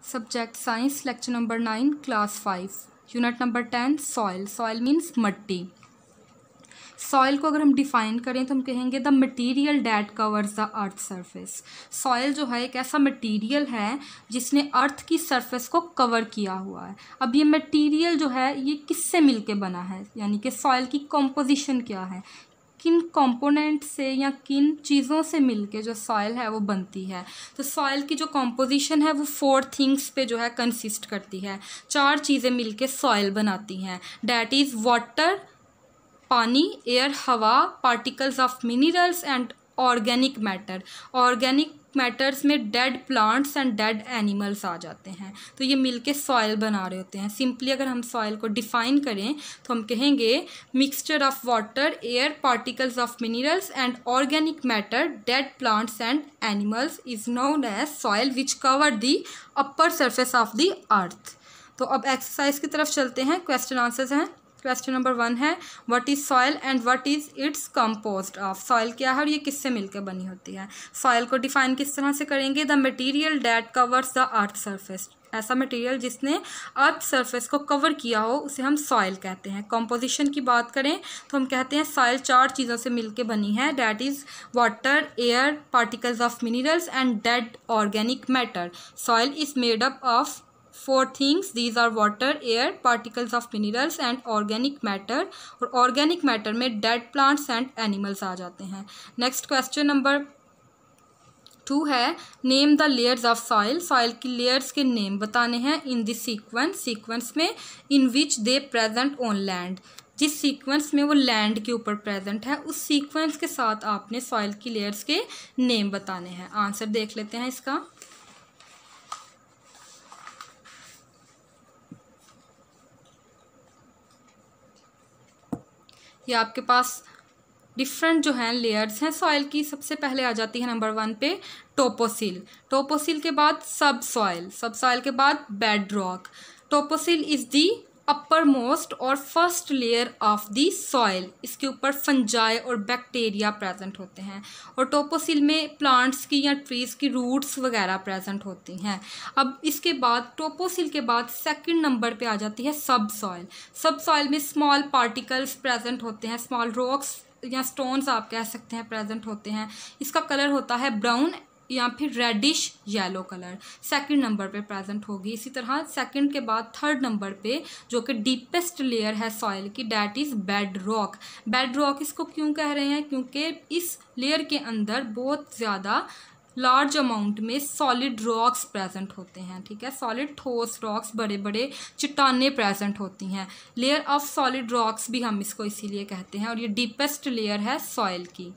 Subject science, lecture number 9, class 5, unit number 10, soil. Soil means मट्टी। Soil को अगर हम डिफाइन करें तो हम कहेंगे the material that covers the earth surface. Soil जो है एक ऐसा मटेरियल है जिसने अर्थ की सरफेस को कवर किया हुआ है। अब ये मटेरियल जो है ये किससे मिलके बना है, यानी कि सॉइल की कॉम्पोजिशन क्या है, किन कंपोनेंट से या किन चीज़ों से मिलके जो सॉइल है वो बनती है। तो सॉइल की जो कॉम्पोजिशन है वो 4 थिंग्स पे जो है कंसिस्ट करती है। 4 चीज़ें मिलके सॉइल बनाती हैं, डैट इज़ वाटर, पानी, एयर, हवा, particles of minerals and organic matter. Organic matters में dead plants and dead animals आ जाते हैं, तो ये मिलके सॉइल बना रहे होते हैं। सिंपली अगर हम सॉइल को डिफाइन करें तो हम कहेंगे mixture of water, air, particles of minerals and organic matter, dead plants and animals is known as soil which cover the upper surface of the earth. तो अब एक्सरसाइज की तरफ चलते हैं। क्वेश्चन आंसर्स हैं। क्वेश्चन नंबर 1 है what is soil and what is its composed of. Soil क्या है और ये किससे मिलकर बनी होती है। सॉइल को डिफाइन किस तरह से करेंगे, the material that covers the earth surface. ऐसा मटेरियल जिसने अर्थ सरफेस को कवर किया हो उसे हम सॉइल कहते हैं। कंपोजिशन की बात करें तो हम कहते हैं सॉइल 4 चीज़ों से मिलकर बनी है, that is water, air, particles of minerals and dead organic matter. Soil is made up of 4 things. These are water, air, particles of minerals and organic matter। और organic matter में dead plants and animals आ जाते हैं। Next question number 2 है name the layers of soil. Soil की layers के name बताने हैं in the sequence. Sequence में इन विच दे प्रेजेंट ऑन लैंड। जिस सीक्वेंस में वो लैंड के ऊपर प्रेजेंट है उस सीक्वेंस के साथ आपने सॉइल की लेयर्स के नेम बताने हैं। आंसर देख लेते हैं इसका। ये आपके पास डिफरेंट जो हैं लेयर्स हैं सॉइल की। सबसे पहले आ जाती है नंबर 1 पे टोपोसिल। टोपोसिल के बाद सब सॉइल, सब सॉइल के बाद bedrock. Topsoil is the uppermost और first layer of the soil. इसके ऊपर फंजाई और बैक्टीरिया प्रेजेंट होते हैं और टोपोसिल में प्लांट्स की या ट्रीज़ की रूट्स वगैरह प्रेजेंट होती हैं। अब इसके बाद टोपोसिल के बाद सेकंड नंबर पे आ जाती है सब सॉइल। सब सॉइल में स्मॉल पार्टिकल्स प्रेजेंट होते हैं, स्मॉल रॉक्स या स्टोन्स आप कह सकते हैं प्रेजेंट होते हैं। इसका कलर होता है ब्राउन या फिर reddish yellow colour. Second number पे प्रेजेंट होगी। इसी तरह सेकंड के बाद थर्ड नंबर पे जो कि डीपेस्ट लेयर है सॉइल की, that is bed rock. Bed rock इसको क्यों कह रहे हैं, क्योंकि इस लेयर के अंदर बहुत ज़्यादा लार्ज अमाउंट में सॉलिड रॉक्स प्रेजेंट होते हैं। ठीक है, सॉलिड ठोस रॉक्स, बड़े बड़े चट्टानें प्रेजेंट होती हैं। लेयर ऑफ सॉलिड रॉक्स भी हम इसको इसीलिए कहते हैं और ये डीपेस्ट लेयर है सॉइल की।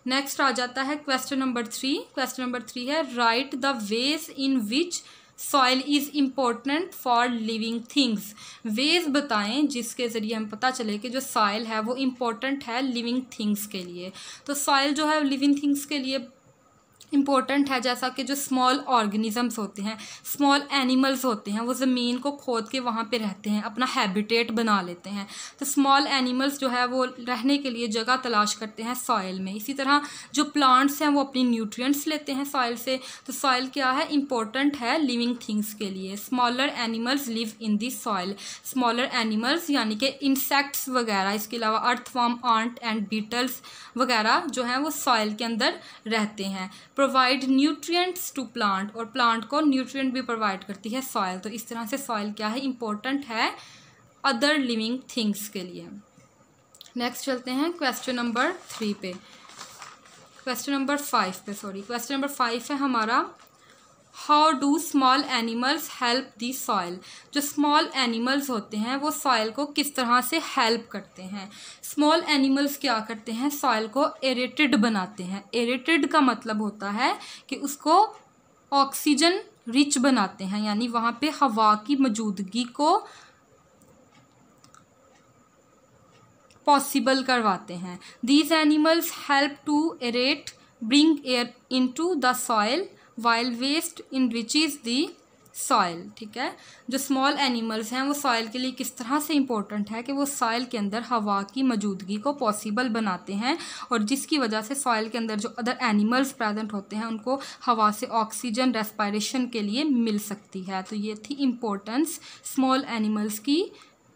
नेक्स्ट आ जाता है क्वेश्चन नंबर 3। क्वेश्चन नंबर 3 है right the ways in which soil is important for living things. Ways बताएं जिसके ज़रिए हम पता चले कि जो सॉइल है वो इम्पोर्टेंट है लिविंग थिंग्स के लिए। तो सॉइल जो है लिविंग थिंग्स के लिए इम्पोर्टेंट है, जैसा कि जो स्मॉल ऑर्गेनिजम्स होते हैं, स्मॉल एनिमल्स होते हैं, वो ज़मीन को खोद के वहाँ पे रहते हैं, अपना हैबिटेट बना लेते हैं। तो स्मॉल एनिमल्स जो है वो रहने के लिए जगह तलाश करते हैं सॉइल में। इसी तरह जो प्लांट्स हैं वो अपनी न्यूट्रिएंट्स लेते हैं सॉइल से। तो सॉइल क्या है, इम्पोर्टेंट है लिविंग थिंग्स के लिए। Smaller animals live in the soil. Smaller animals यानी कि इंसेक्ट्स वगैरह, इसके अलावा अर्थवर्म, आंट एंड बीटल्स वगैरह जो हैं वो सॉइल के अंदर रहते हैं। प्रोवाइड न्यूट्रिएंट्स टू प्लांट, और प्लांट को न्यूट्रिएंट भी प्रोवाइड करती है सॉइल। तो इस तरह से सॉइल क्या है, इम्पोर्टेंट है अदर लिविंग थिंग्स के लिए। नेक्स्ट चलते हैं क्वेश्चन नंबर 3 पे, क्वेश्चन नंबर 5 पे, सॉरी क्वेश्चन नंबर 5 है हमारा how do small animals help the soil. जो स्मॉल एनिमल्स होते हैं वो सॉइल को किस तरह से हेल्प करते हैं। स्मॉल एनिमल्स क्या करते हैं, सॉइल को एरेटेड बनाते हैं। एरेटेड का मतलब होता है कि उसको ऑक्सीजन रिच बनाते हैं, यानी वहाँ पे हवा की मौजूदगी को पॉसिबल करवाते हैं। These animals help to aerate, bring air into the soil while waste enriches the soil, ठीक है। जो स्मॉल एनिमल्स हैं वो सॉइल के लिए किस तरह से इम्पोर्टेंट है कि वो सॉइल के अंदर हवा की मौजूदगी को पॉसिबल बनाते हैं, और जिसकी वजह से सॉइल के अंदर जो अदर एनिमल्स प्रेजेंट होते हैं उनको हवा से ऑक्सीजन रेस्पिरेशन के लिए मिल सकती है। तो ये थी इम्पोर्टेंस स्मॉल एनिमल्स की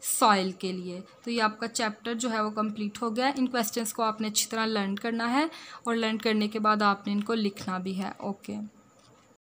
सॉइल के लिए। तो ये आपका चैप्टर जो है वो कंप्लीट हो गया। इन क्वेश्चंस को आपने अच्छी तरह लर्न करना है, और लर्न करने के बाद आपने इनको लिखना भी है। ओके।